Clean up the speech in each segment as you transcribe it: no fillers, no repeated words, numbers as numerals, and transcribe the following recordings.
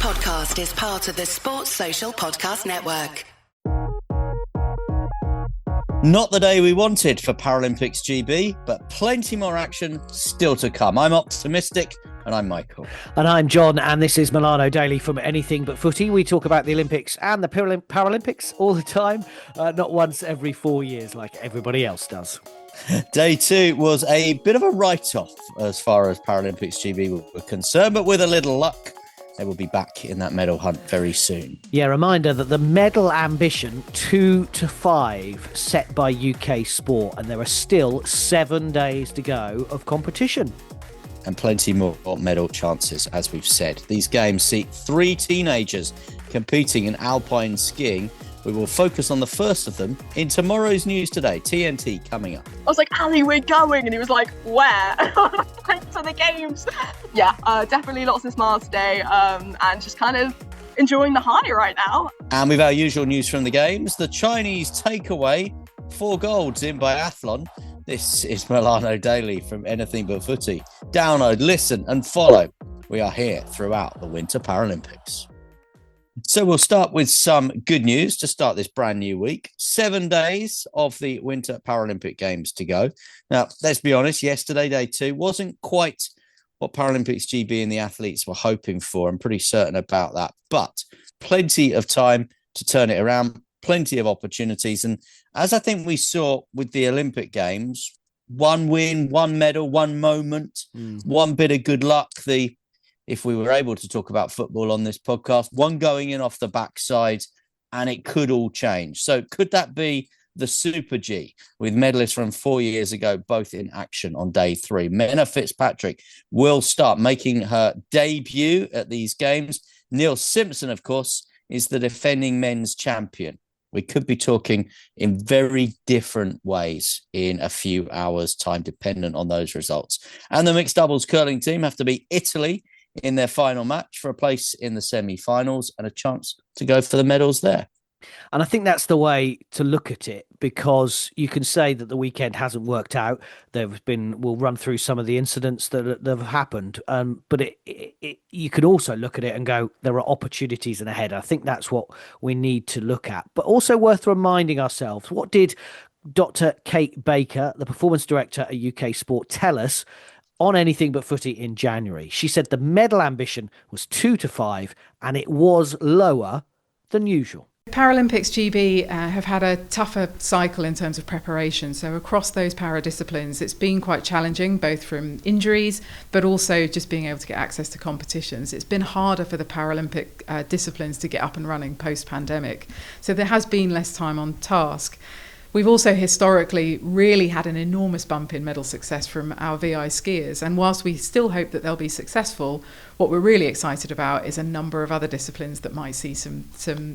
podcast is part of the Sports Social Podcast Network. Not the day we wanted for Paralympics GB, but plenty more action still to come. I'm optimistic, and I'm Michael. And I'm John, and this is Milano Daily from Anything But Footy. We talk about the Olympics and the Paralympics all the time, not once every 4 years like everybody else does. Day two was a bit of a write-off as far as Paralympics GB were concerned, but with a little luck, they will be back in that medal hunt very soon. Yeah, reminder that the medal ambition 2 to 5 set by UK sport, and there are still 7 days to go of competition. And plenty more medal chances, as we've said. These games see 3 teenagers competing in alpine skiing. We will focus on the first of them in tomorrow's News Today. TNT coming up. I was like, Ali, we're going. And he was like, where? Like, to the games. Yeah, definitely lots of smiles today, and just kind of enjoying the high right now. And with our usual news from the games, the Chinese takeaway, 4 golds in biathlon. This is Milano Daily from Anything But Footy. Download, listen and follow. We are here throughout the Winter Paralympics. So we'll start with some good news to start this brand new week. 7 days of the Winter Paralympic Games to go. Now, let's be honest, yesterday, day 2, wasn't quite what Paralympics GB and the athletes were hoping for. I'm pretty certain about that. But plenty of time to turn it around, plenty of opportunities. And as I think we saw with the Olympic Games, 1 win, 1 medal, 1 moment, 1 bit of good luck. If we were able to talk about football on this podcast, 1 going in off the backside, and it could all change. So could that be the Super G with medalists from 4 years ago, both in action on day 3? Menna Fitzpatrick will start making her debut at these games. Neil Simpson, of course, is the defending men's champion. We could be talking in very different ways in a few hours' time, dependent on those results. And the mixed doubles curling team have to beat Italy in their final match for a place in the semi-finals and a chance to go for the medals there. And I think that's the way to look at it, because you can say that the weekend hasn't worked out. We'll run through some of the incidents that have happened, but you could also look at it and go, there are opportunities ahead. I think that's what we need to look at. But also worth reminding ourselves, what did Dr. Kate Baker, the performance director at UK Sport, tell us on Anything But Footy in January? She said the medal ambition was 2 to 5 and it was lower than usual. Paralympics GB have had a tougher cycle in terms of preparation. So across those para-disciplines, it's been quite challenging, both from injuries, but also just being able to get access to competitions. It's been harder for the Paralympic disciplines to get up and running post-pandemic. So there has been less time on task. We've also historically really had an enormous bump in medal success from our VI skiers. And whilst we still hope that they'll be successful, what we're really excited about is a number of other disciplines that might see some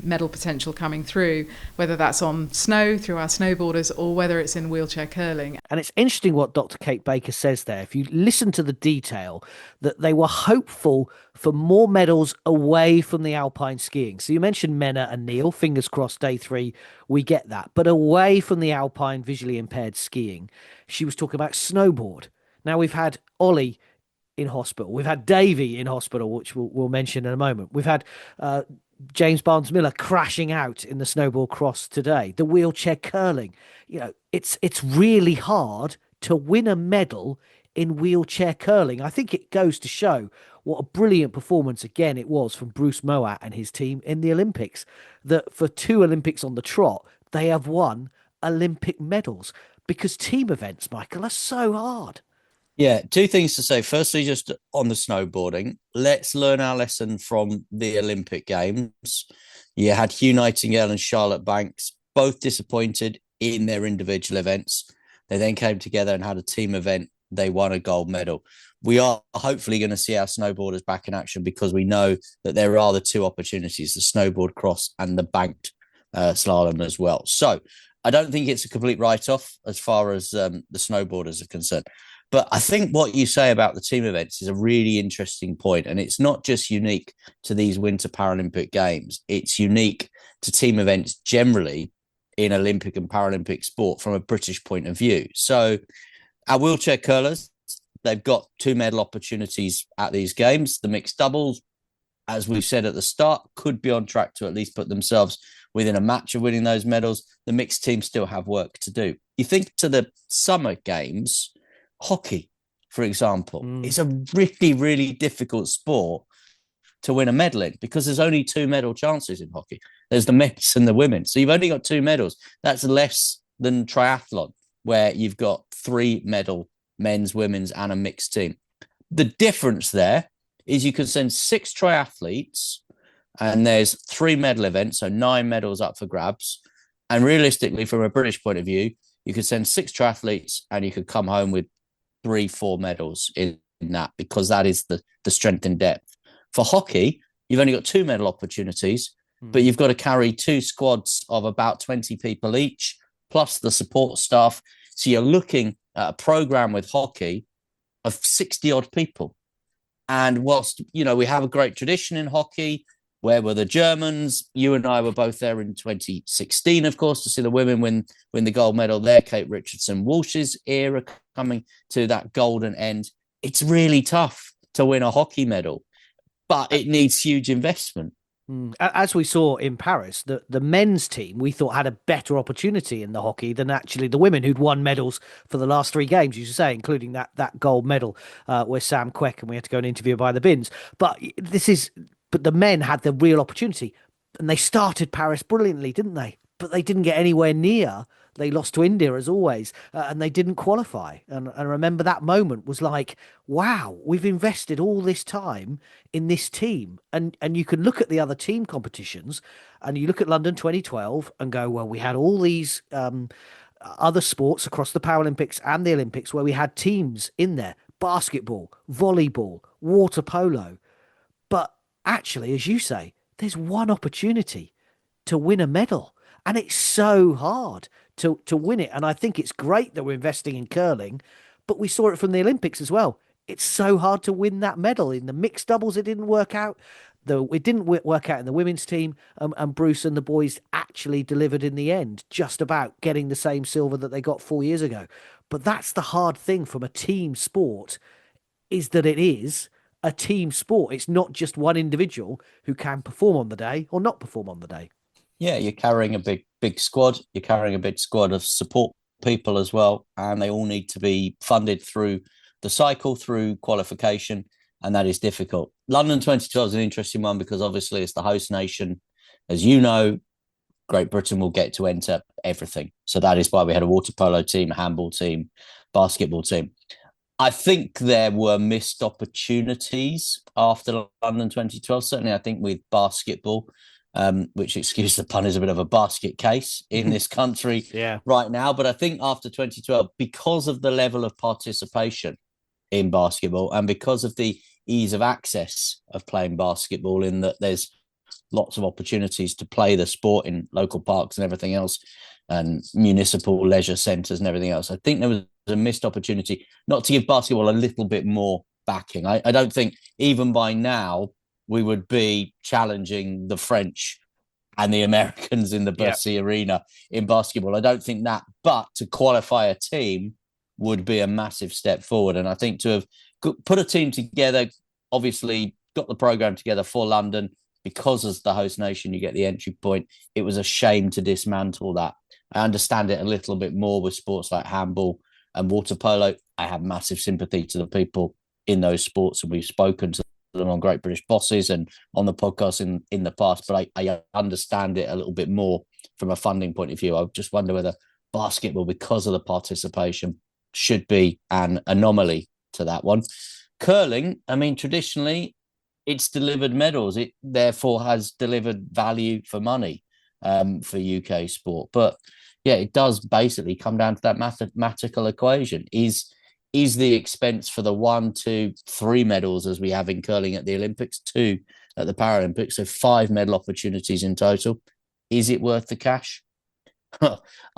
medal potential coming through, whether that's on snow through our snowboarders or whether it's in wheelchair curling. And it's interesting what Dr. Kate Baker says there. If you listen to the detail, that they were hopeful for more medals away from the alpine skiing. So you mentioned Menna and Neil, fingers crossed day 3, we get that. But away from the alpine visually impaired skiing, she was talking about snowboard. Now we've had Ollie in hospital. We've had Davey in hospital, which we'll mention in a moment. We've had James Barnes-Miller crashing out in the snowboard cross today. The wheelchair curling. You know, it's really hard to win a medal in wheelchair curling. I think it goes to show what a brilliant performance again it was from Bruce Moat and his team in the Olympics, that for 2 Olympics on the trot, they have won Olympic medals, because team events, Michael, are so hard. Yeah, 2 things to say. Firstly, just on the snowboarding, let's learn our lesson from the Olympic Games. You had Hugh Nightingale and Charlotte Banks, both disappointed in their individual events. They then came together and had a team event. They won a gold medal. We are hopefully going to see our snowboarders back in action, because we know that there are the 2 opportunities, the snowboard cross and the banked slalom as well. So I don't think it's a complete write-off as far as the snowboarders are concerned. But I think what you say about the team events is a really interesting point. And it's not just unique to these Winter Paralympic Games. It's unique to team events generally in Olympic and Paralympic sport from a British point of view. So our wheelchair curlers, they've got 2 medal opportunities at these games. The mixed doubles, as we've said at the start, could be on track to at least put themselves within a match of winning those medals. The mixed teams still have work to do. You think to the summer games, hockey, for example, is a really, really difficult sport to win a medal in because there's only 2 medal chances in hockey. There's the men's and the women. So you've only got 2 medals. That's less than triathlon, where you've got 3 medal, men's, women's, and a mixed team. The difference there is you could send 6 triathletes and there's 3 medal events, so 9 medals up for grabs. And realistically, from a British point of view, you could send 6 triathletes and you could come home with 3-4 medals in that, because that is the strength and depth. For hockey, you've only got 2 medal opportunities, but you've got to carry 2 squads of about 20 people each, plus the support staff. So you're looking at a program with hockey of 60 odd people. And whilst, we have a great tradition in hockey, where were the Germans? You and I were both there in 2016, of course, to see the women win the gold medal there. Kate Richardson Walsh's era coming to that golden end. It's really tough to win a hockey medal, but it needs huge investment. As we saw in Paris, the men's team, we thought, had a better opportunity in the hockey than actually the women, who'd won medals for the last 3 games, you should say, including that gold medal where Sam Queck, and we had to go and interview by the bins. But the men had the real opportunity, and they started Paris brilliantly, didn't they? But they didn't get anywhere near. They lost to India, as always, and they didn't qualify. And I remember that moment was like, wow, we've invested all this time in this team. And you can look at the other team competitions, and you look at London 2012 and go, well, we had all these other sports across the Paralympics and the Olympics where we had teams in there: basketball, volleyball, water polo. But actually, as you say, there's one opportunity to win a medal. And it's so hard to win it. And I think it's great that we're investing in curling, but we saw it from the Olympics as well. It's so hard to win that medal. In the mixed doubles, it didn't work out. It didn't work out in the women's team. And Bruce and the boys actually delivered in the end, just about getting the same silver that they got 4 years ago. But that's the hard thing from a team sport, is that it is a team sport. It's not just one individual who can perform on the day or not perform on the day. Yeah, you're carrying a big squad. You're carrying a big squad of support people as well, and they all need to be funded through the cycle, through qualification, and that is difficult. London 2012 is an interesting one because obviously it's the host nation. As you know, Great Britain will get to enter everything. So that is why we had a water polo team, handball team, basketball team. I think there were missed opportunities after London 2012. Certainly, I think with basketball, which, excuse the pun, is a bit of a basket case in this country right now. But I think after 2012, because of the level of participation in basketball and because of the ease of access of playing basketball, in that there's lots of opportunities to play the sport in local parks and everything else, and municipal leisure centres and everything else, I think there was a missed opportunity not to give basketball a little bit more backing. I don't think even by now we would be challenging the French and the Americans in the Bercy Arena in basketball. I don't think that, but to qualify a team would be a massive step forward. And I think to have put a team together, obviously got the programme together for London, because as the host nation, you get the entry point. It was a shame to dismantle that. I understand it a little bit more with sports like handball and water polo. I have massive sympathy to the people in those sports, and we've spoken to them on Great British Bosses and on the podcast in the past, but I understand it a little bit more from a funding point of view. I just wonder whether basketball, because of the participation, should be an anomaly to that one. Curling, I mean, traditionally, it's delivered medals. It therefore has delivered value for money for UK sport. But yeah, it does basically come down to that mathematical equation. Is the expense for the 1, 2, 3 medals, as we have in curling at the Olympics, 2 at the Paralympics, so 5 medal opportunities in total, is it worth the cash?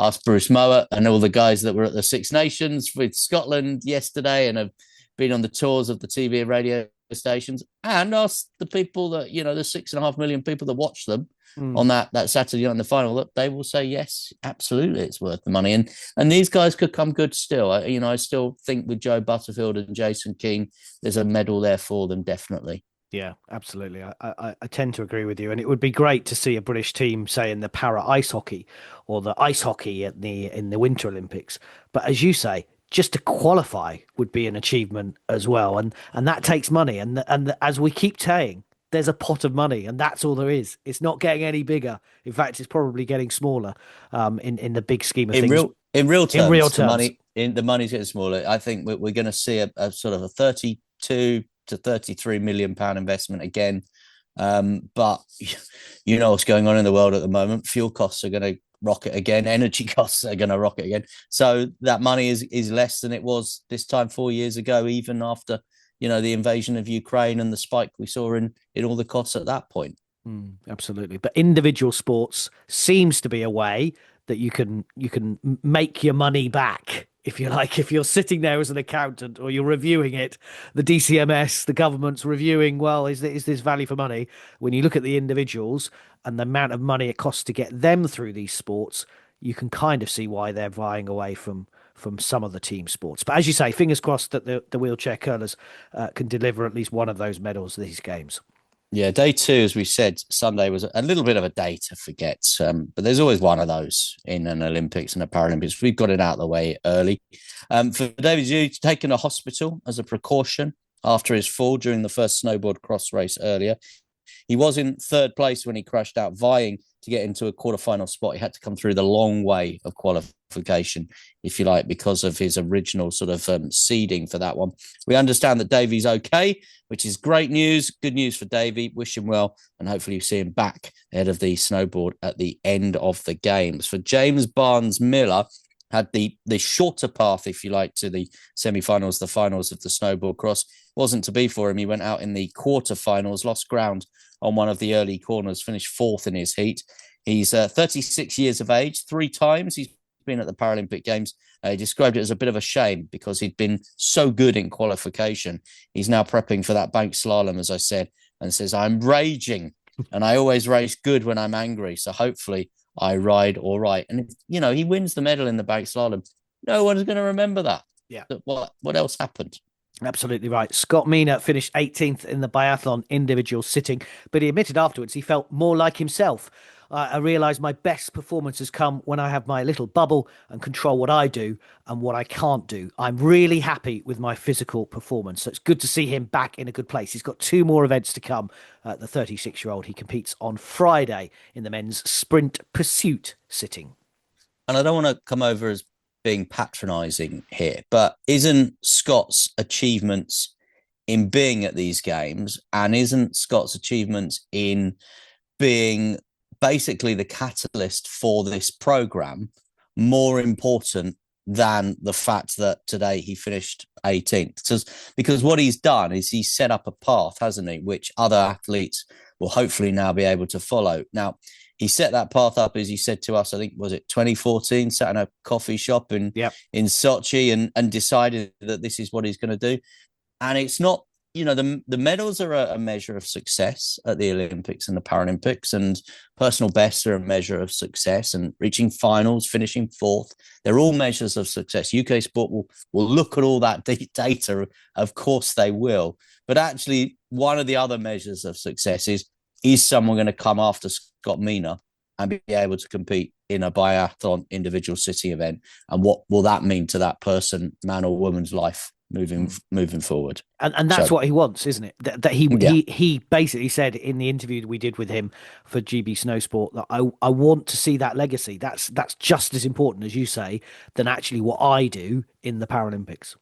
Ask Bruce Mower and all the guys that were at the Six Nations with Scotland yesterday and have been on the tours of the TV and radio stations, and ask the people that, the 6.5 million people that watch them on that Saturday night in the final, that they will say, yes, absolutely, it's worth the money. And these guys could come good still. I still think with Joe Butterfield and Jason Keane, there's a medal there for them, definitely. Yeah, absolutely. I tend to agree with you, and it would be great to see a British team, say in the para ice hockey or the ice hockey at the Winter Olympics. But as you say, just to qualify would be an achievement as well, and that takes money. And as we keep saying, there's a pot of money, and that's all there is. It's not getting any bigger. In fact, it's probably getting smaller. In the big scheme of things, In real in real terms, terms. the money's getting smaller. I think we're going to see a sort of a 32 to 33 million pound investment again. But you know what's going on in the world at the moment. Fuel costs are going to rocket again. Energy costs are going to rocket again. So that money is less than it was this time 4 years ago, even after the invasion of Ukraine and the spike we saw in all the costs at that point. Absolutely. But individual sports seems to be a way that you can make your money back, if you like. If you're sitting there as an accountant or you're reviewing it, the DCMS, the government's reviewing, well, is this value for money? When you look at the individuals and the amount of money it costs to get them through these sports, you can kind of see why they're vying away from some of the team sports. But as you say, fingers crossed that the wheelchair curlers can deliver at least one of those medals these games. Yeah, day two, as we said, Sunday was a little bit of a day to forget. But there's always one of those in an Olympics and a Paralympics. We've got it out of the way early. For David, he's taken a hospital as a precaution after his fall during the first snowboard cross race earlier. He was in third place when he crashed out, vying to get into a quarterfinal spot. He had to come through the long way of qualification, if you like, because of his original sort of seeding for that one. We understand that Davey's okay, which is great news. Good news for Davey. Wish him well, and hopefully you see him back ahead of the snowboard at the end of the games. For James Barnes-Miller, had the shorter path, if you like, to the semi-finals, the finals of the snowboard cross. Wasn't to be for him. He went out in the quarterfinals, lost ground on one of the early corners, finished fourth in his heat. He's 36 years of age. 3 times he's been at the Paralympic Games. He described it as a bit of a shame because he'd been so good in qualification. He's now prepping for that bank slalom, as I said, and says, I'm raging, and I always race good when I'm angry. So hopefully I ride all right. And if, he wins the medal in the bank slalom, no one's going to remember that. Yeah. What else happened? Absolutely right. Scott Mina finished 18th in the biathlon individual sitting, but he admitted afterwards he felt more like himself. I realised my best performances come when I have my little bubble and control what I do and what I can't do. I'm really happy with my physical performance. So it's good to see him back in a good place. He's got 2 more events to come. The 36-year-old, he competes on Friday in the men's sprint pursuit sitting. And I don't want to come over as being patronising here, but isn't Scott's achievements in being at these games, and isn't Scott's achievements in being basically the catalyst for this program more important than the fact that today he finished 18th? Because what he's done is he's set up a path, hasn't he, which other athletes will hopefully now be able to follow. Now, he set that path up, as he said to us, I think, was it 2014, sat in a coffee shop in Sochi and decided that this is what he's going to do. And it's not, the medals are a measure of success at the Olympics and the Paralympics, and personal bests are a measure of success, and reaching finals, finishing fourth, they're all measures of success. UK Sport will look at all that data. Of course they will. But actually, one of the other measures of success is someone going to come after Scott Mina and be able to compete in a biathlon individual sitting event? And what will that mean to that person, man or woman's life moving forward? And that's what he wants, isn't it? That he basically said in the interview we did with him for GB Snowsport that I want to see that legacy. That's just as important, as you say, than actually what I do in the Paralympics.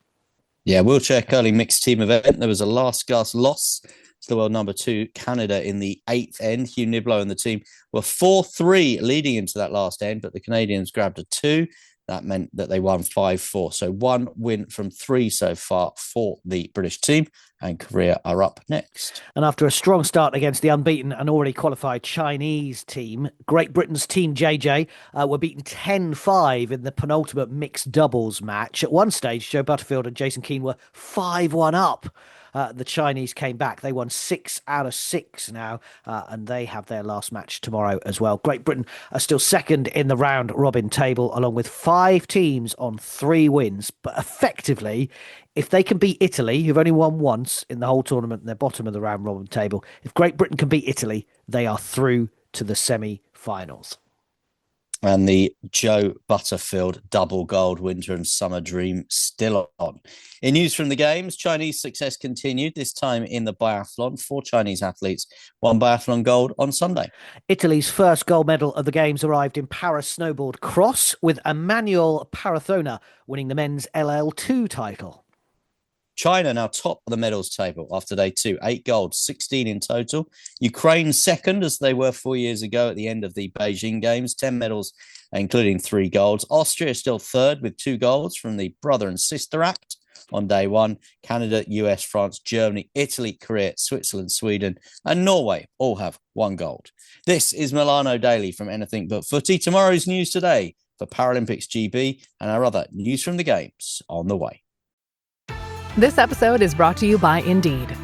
Yeah, wheelchair curling mixed team event. There was a last gasp loss to the world number 2, Canada, in the 8th end. Hugh Niblo and the team were 4-3 leading into that last end, but the Canadians grabbed a 2. That meant that they won 5-4. So 1 win from 3 so far for the British team, and Korea are up next. And after a strong start against the unbeaten and already qualified Chinese team, Great Britain's Team JJ were beaten 10-5 in the penultimate mixed doubles match. At one stage, Joe Butterfield and Jason Keane were 5-1 up. the Chinese came back. They won 6 out of 6 now, and they have their last match tomorrow as well. Great Britain are still second in the round robin table, along with 5 teams on 3 wins. But effectively, if they can beat Italy, who've only won once in the whole tournament, and they're bottom of the round robin table, if Great Britain can beat Italy, they are through to the semi-finals. And the Joe Butterfield double gold winter and summer dream still on. In news from the Games, Chinese success continued, this time in the biathlon. 4 Chinese athletes won biathlon gold on Sunday. Italy's first gold medal of the Games arrived in para snowboard cross, with Emmanuel Parathona winning the men's LL2 title. China now top of the medals table after day 2, 8 gold, 16 in total. Ukraine second, as they were 4 years ago at the end of the Beijing Games, 10 medals, including 3 golds. Austria is still third with 2 golds from the brother and sister act on day 1. Canada, US, France, Germany, Italy, Korea, Switzerland, Sweden, and Norway all have 1 gold. This is Milano Daily from Anything But Footy. Tomorrow's news today for Paralympics GB and our other news from the Games on the way. This episode is brought to you by Indeed.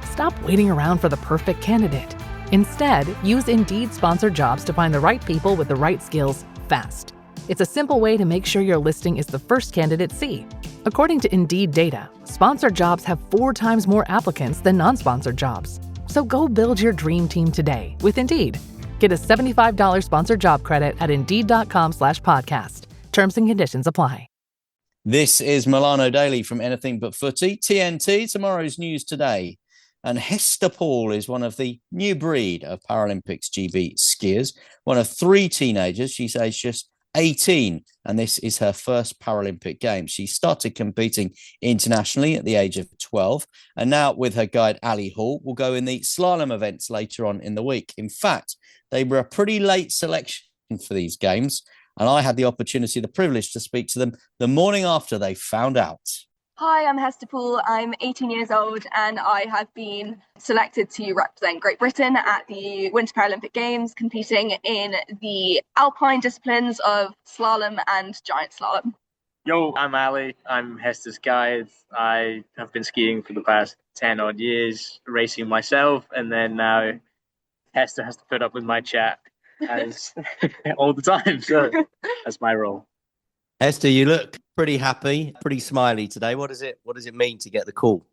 Stop waiting around for the perfect candidate. Instead, use Indeed sponsored jobs to find the right people with the right skills fast. It's a simple way to make sure your listing is the first candidates see. According to Indeed data, sponsored jobs have 4 times more applicants than non-sponsored jobs. So go build your dream team today with Indeed. Get a $75 sponsored job credit at Indeed.com/podcast. Terms and conditions apply. This is Milano Daily from Anything But Footy. TNT, tomorrow's news today. And Hester Poole is one of the new breed of Paralympics GB skiers, one of 3 teenagers. She says just 18, and this is her first Paralympic Games. She started competing internationally at the age of 12, and now with her guide Ali Hall will go in the slalom events later on in the week. In fact, they were a pretty late selection for these games, and I had the opportunity, the privilege to speak to them the morning after they found out. Hi, I'm Hester Poole. I'm 18 years old and I have been selected to represent Great Britain at the Winter Paralympic Games, competing in the alpine disciplines of slalom and giant slalom. Yo, I'm Ali. I'm Hester's guide. I have been skiing for the past 10 odd years, racing myself, and then now Hester has to put up with my chat as all the time. So that's my role. Hester, you look pretty happy, pretty smiley today. What does it mean to get the call?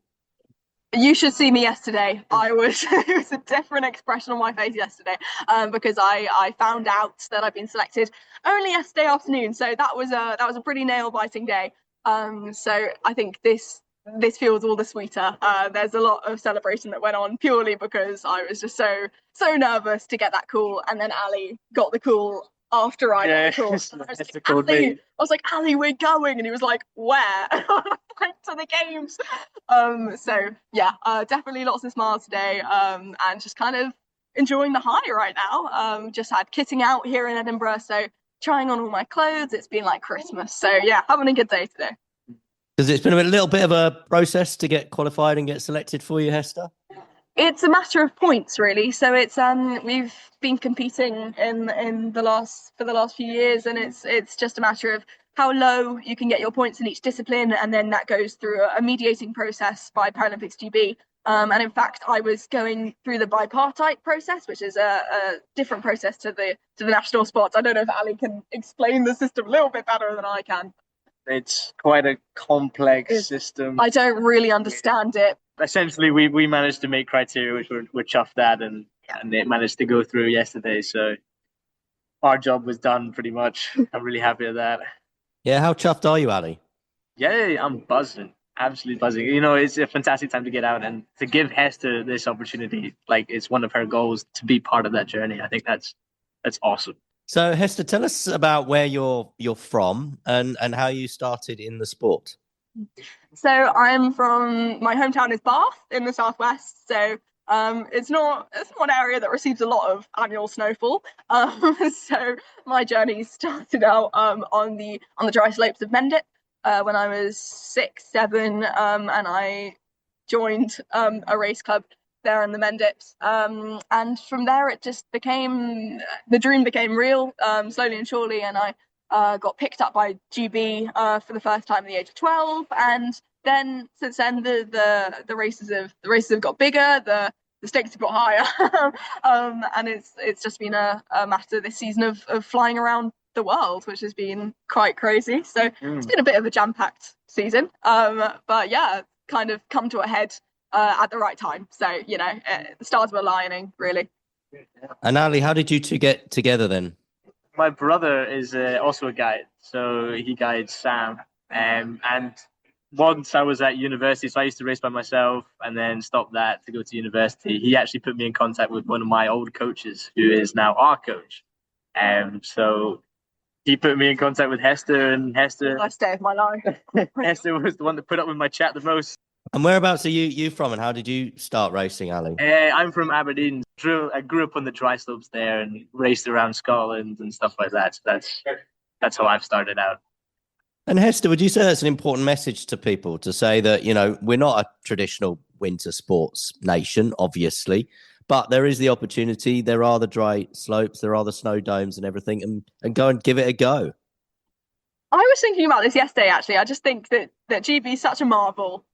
You should see me yesterday. It was a different expression on my face yesterday, because I found out that I've been selected only yesterday afternoon. So that was a pretty nail biting day. So I think this feels all the sweeter. There's a lot of celebration that went on purely because I was just so nervous to get that call, and then Ali got the call after I got the call. I was like, Ali, we're going, and he was like, where? Like, to the Games. So yeah, definitely lots of smiles today, and just kind of enjoying the high right now. Just had kitting out here in Edinburgh, so trying on all my clothes. It's been like Christmas. So yeah, having a good day today. Because it's been a little bit of a process to get qualified and get selected for you, Hester? It's a matter of points, really. So it's we've been competing in the last few years, and it's just a matter of how low you can get your points in each discipline, and then that goes through a mediating process by Paralympics GB. And in fact, I was going through the bipartite process, which is a different process to the national spots. I don't know if Ali can explain the system a little bit better than I can. It's quite a complex system. I don't really understand it. Essentially, we managed to make criteria which we're chuffed at, and it managed to go through yesterday. So our job was done pretty much. I'm really happy with that. Yeah, how chuffed are you, Ali? Yeah, I'm buzzing. Absolutely buzzing. You know, it's a fantastic time to get out and to give Hester this opportunity. Like, it's one of her goals to be part of that journey. I think that's awesome. So, Hester, tell us about where you're from and how you started in the sport. So I'm from, my hometown is Bath in the southwest. So it's not an area that receives a lot of annual snowfall. So my journey started out on the dry slopes of Mendip when I was 6, 7, and I joined a race club there in the Mendips, and from there it just became, the dream became real, slowly and surely, and I got picked up by GB for the first time at the age of 12, and then the races have got bigger, the stakes have got higher, and it's just been a matter this season of flying around the world, which has been quite crazy. So it's been a bit of a jam-packed season, but yeah, kind of come to a head at the right time. So the stars were aligning, really. And Ali, how did you two get together then? My brother is also a guide, so he guides Sam. And once I was at university, so I used to race by myself and then stopped that to go to university. He actually put me in contact with one of my old coaches, who is now our coach. So he put me in contact with Hester, and Hester... Last day of my life. Hester was the one that put up with my chat the most. And whereabouts are you from, and how did you start racing, Ali? I'm from Aberdeen. I grew up on the dry slopes there and raced around Scotland and stuff like that. So that's how I've started out. And Hester, would you say that's an important message to people, to say that, we're not a traditional winter sports nation, obviously, but there is the opportunity. There are the dry slopes, there are the snow domes and everything, and go and give it a go. I was thinking about this yesterday, actually. I just think that GB is such a marvel,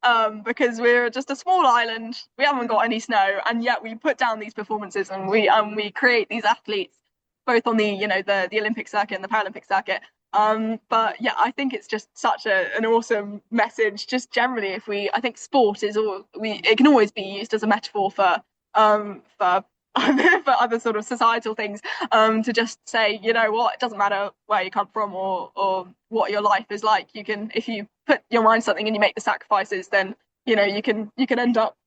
because we're just a small island. We haven't got any snow, and yet we put down these performances and we create these athletes, both on the the Olympic circuit and the Paralympic circuit. But yeah, I think it's just such an awesome message. Just generally, I think sport it can always be used as a metaphor for for other sort of societal things, to just say, it doesn't matter where you come from or what your life is like. You can, if you put your mind to something and you make the sacrifices, then you can end up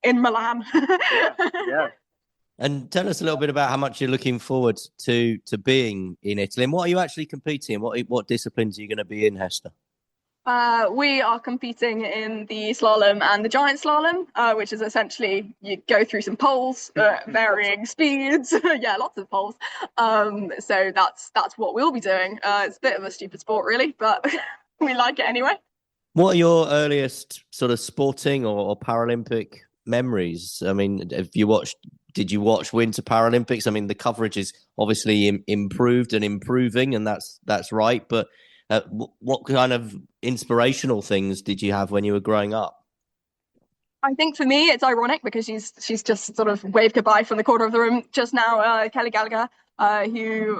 in Milan. Yeah. And tell us a little bit about how much you're looking forward to being in Italy, and what are you actually competing in? What disciplines are you going to be in, Hester? We are competing in the slalom and the giant slalom, which is essentially you go through some poles, varying speeds. Yeah, lots of poles. So that's what we'll be doing. It's a bit of a stupid sport, really, but we like it anyway. What are your earliest sort of sporting or Paralympic memories? I mean, did you watch Winter Paralympics? I mean, the coverage is obviously improved and improving, and that's right. But what kind of inspirational things did you have when you were growing up? I think for me, it's ironic because she's just sort of waved goodbye from the corner of the room just now. Kelly Gallagher, who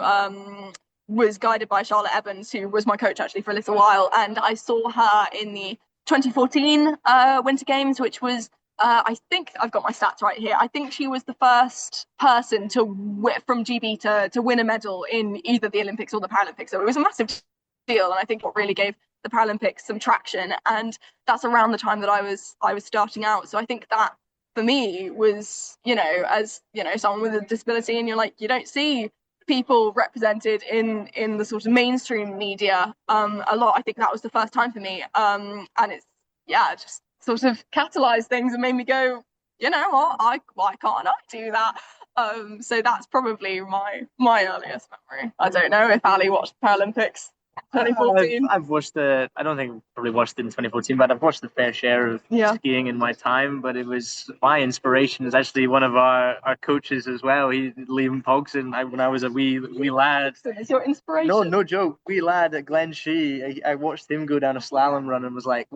was guided by Charlotte Evans, who was my coach actually for a little while, and I saw her in the 2014 Winter Games, which was I think I've got my stats right here. I think she was the first person from GB to win a medal in either the Olympics or the Paralympics. So it was a massive deal, and I think what really gave the Paralympics some traction, and that's around the time that I was starting out. So I think that for me was, as someone with a disability, and you don't see people represented in the sort of mainstream media a lot. I think that was the first time for me, and it's just sort of catalyzed things and made me go, why can't I do that? So that's probably my earliest memory. I don't know if Ali watched Paralympics 2014. I've watched I don't think I've probably watched it in 2014, but I've watched the fair share of skiing in my time. But it was my inspiration is actually one of our coaches as well. Liam Pogson. When I was a wee lad. Is your inspiration? No joke. Wee lad at Glen Shee. I watched him go down a slalom run and was like,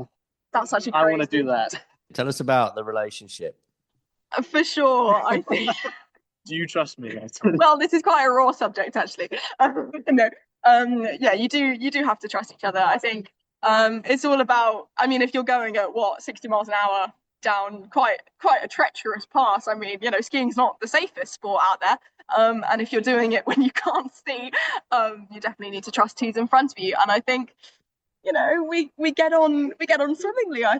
that's such a I want to do that. Tell us about the relationship. For sure, I think. Do you trust me? Well, this is quite a raw subject, actually. No. You do have to trust each other. I think it's all about, if you're going at 60 miles an hour down quite a treacherous pass, skiing's not the safest sport out there, and if you're doing it when you can't see, you definitely need to trust who's in front of you. And I think we get on swimmingly. I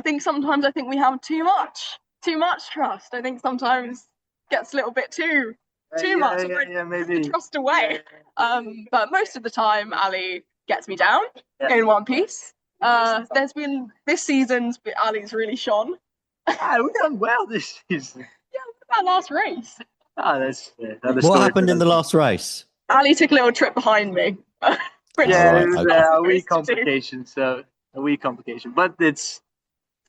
think sometimes we have too much trust. I think sometimes gets a little bit too much. Maybe trust away. But most of the time, Ali gets me down in one piece. There's been this season's, Ali's really shone. We've done well this season. Yeah, that last race. What happened in the last race? Ali took a little trip behind me. A wee complication. But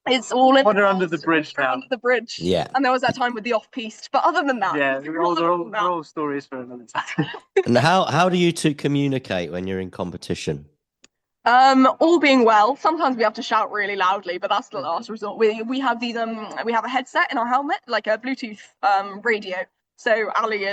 it's all in under the bridge now. Under the bridge. Yeah. And there was that time with the off-piste. But other than that, they're all stories for another time. And how do you two communicate when you're in competition? All being well, sometimes we have to shout really loudly, but that's the last resort. We have these we have a headset in our helmet, like a Bluetooth radio. So Ali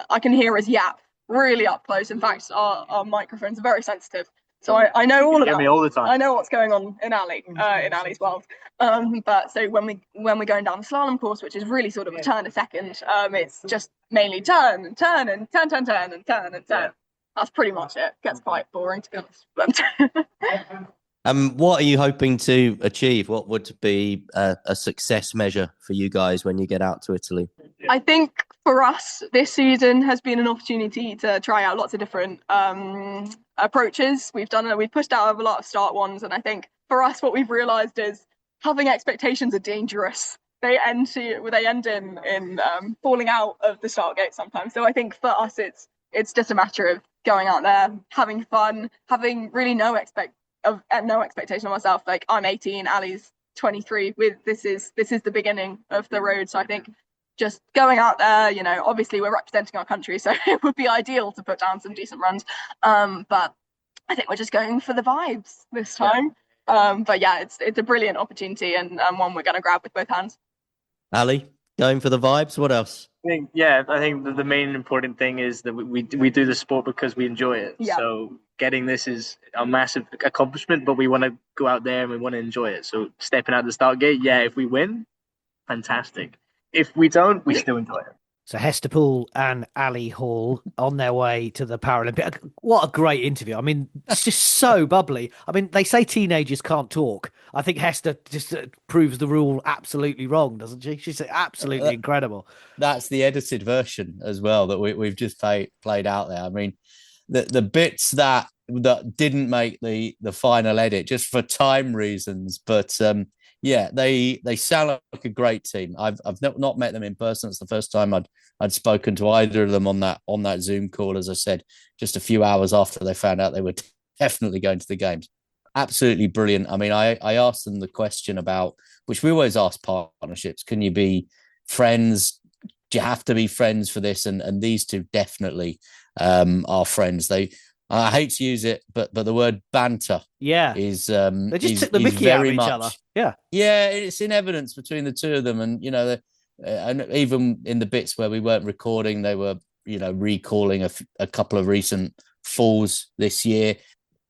I can hear his yap really up close. In fact, our microphones are very sensitive. So I know all of that. Me all the time. I know what's going on in Ali's world. But so when we're going down the slalom course, which is really sort of a turn a second, it's just mainly turn and turn and turn and turn and turn and turn. That's pretty much it. Gets quite boring, to be honest. What are you hoping to achieve? What would be a success measure for you guys when you get out to Italy? I think for us, this season has been an opportunity to try out lots of different approaches. We've pushed out a lot of start ones, and I think for us, what we've realised is having expectations are dangerous. They end in falling out of the start gate sometimes. So I think for us, it's just a matter of going out there, having fun, having really no expectation of myself. Like, I'm 18, Ali's 23. This is the beginning of the road. So I think just going out there, obviously we're representing our country, so it would be ideal to put down some decent runs. But I think we're just going for the vibes this time. But yeah, it's a brilliant opportunity and one we're going to grab with both hands. Ali, going for the vibes. What else? I think the main important thing is that we do the sport because we enjoy it. Yeah. So getting this is a massive accomplishment, but we want to go out there and we want to enjoy it. So stepping out the start gate, if we win, fantastic. If we don't, we still enjoy it. So Hester Poole and Ali Hall on their way to the Paralympics. What a great interview. I mean, it's just so bubbly. I mean, they say teenagers can't talk. I think Hester just proves the rule absolutely wrong, doesn't she? She's absolutely incredible. That's the edited version as well that we've just played out there. I mean, the bits that didn't make the final edit just for time reasons, but they sound like a great team. I've not met them in person. It's the first time I'd spoken to either of them on that Zoom call, as I said, just a few hours after they found out they were definitely going to the games. Absolutely brilliant. I mean, I asked them the question about, which we always ask partnerships, can you be friends? Do you have to be friends for this? And these two definitely are friends. I hate to use it, but the word banter is they just took the mickey out of each other. Yeah, it's in evidence between the two of them, and and even in the bits where we weren't recording, they were recalling a couple of recent falls this year.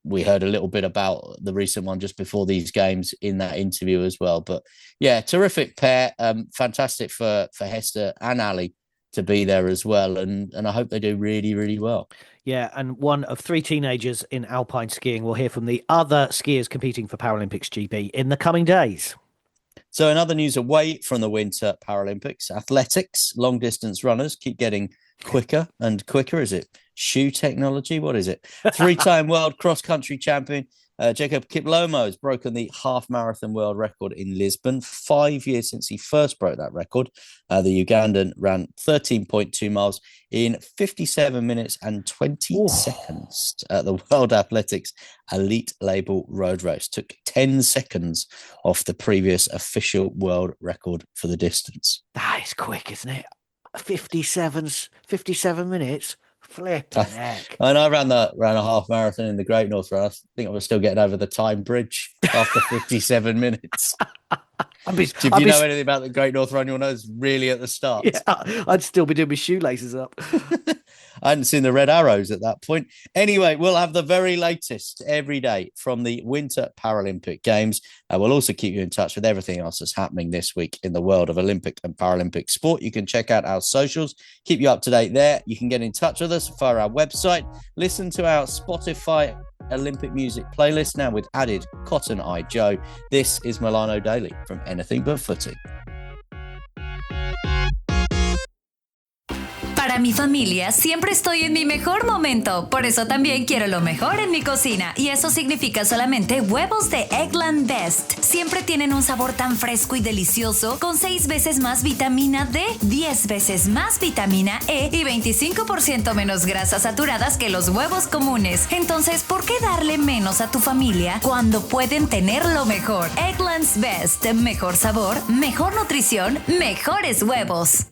We heard a little bit about the recent one just before these games in that interview as well. But yeah, terrific pair. Fantastic for Hester and Ali to be there as well, and I hope they do really, really well. Yeah, and one of three teenagers in alpine skiing. We'll hear from the other skiers competing for Paralympics GB in the coming days. So in other news away from the Winter Paralympics, athletics, long-distance runners keep getting quicker and quicker. Is it shoe technology? What is it? Three-time world cross-country champion Jacob Kiplomo has broken the half marathon world record in Lisbon. 5 years since he first broke that record. The Ugandan ran 13.2 miles in 57 minutes and 20 seconds at the World Athletics Elite Label Road Race. Took 10 seconds off the previous official world record for the distance. That is quick, isn't it? 57 minutes. Flipping heck. And I ran a half marathon in the Great North Run. I think I was still getting over the Tyne Bridge after 57 minutes. If you know anything about the Great North Run, you'll know it's really at the start. Yeah, I'd still be doing my shoelaces up. I hadn't seen the red arrows at that point. Anyway, we'll have the very latest every day from the Winter Paralympic Games. We'll also keep you in touch with everything else that's happening this week in the world of Olympic and Paralympic sport. You can check out our socials, keep you up to date there. You can get in touch with us via our website, listen to our Spotify Olympic music playlist now with added Cotton Eye Joe. This is Milano Daily from Anything But Footy. Para mi familia siempre estoy en mi mejor momento, por eso también quiero lo mejor en mi cocina, y eso significa solamente huevos de Eggland Best. Siempre tienen un sabor tan fresco y delicioso, con 6 veces más vitamina D, 10 veces más vitamina E y 25% menos grasas saturadas que los huevos comunes. Entonces, ¿por qué darle menos a tu familia cuando pueden tener lo mejor? Eggland's Best, mejor sabor, mejor nutrición, mejores huevos.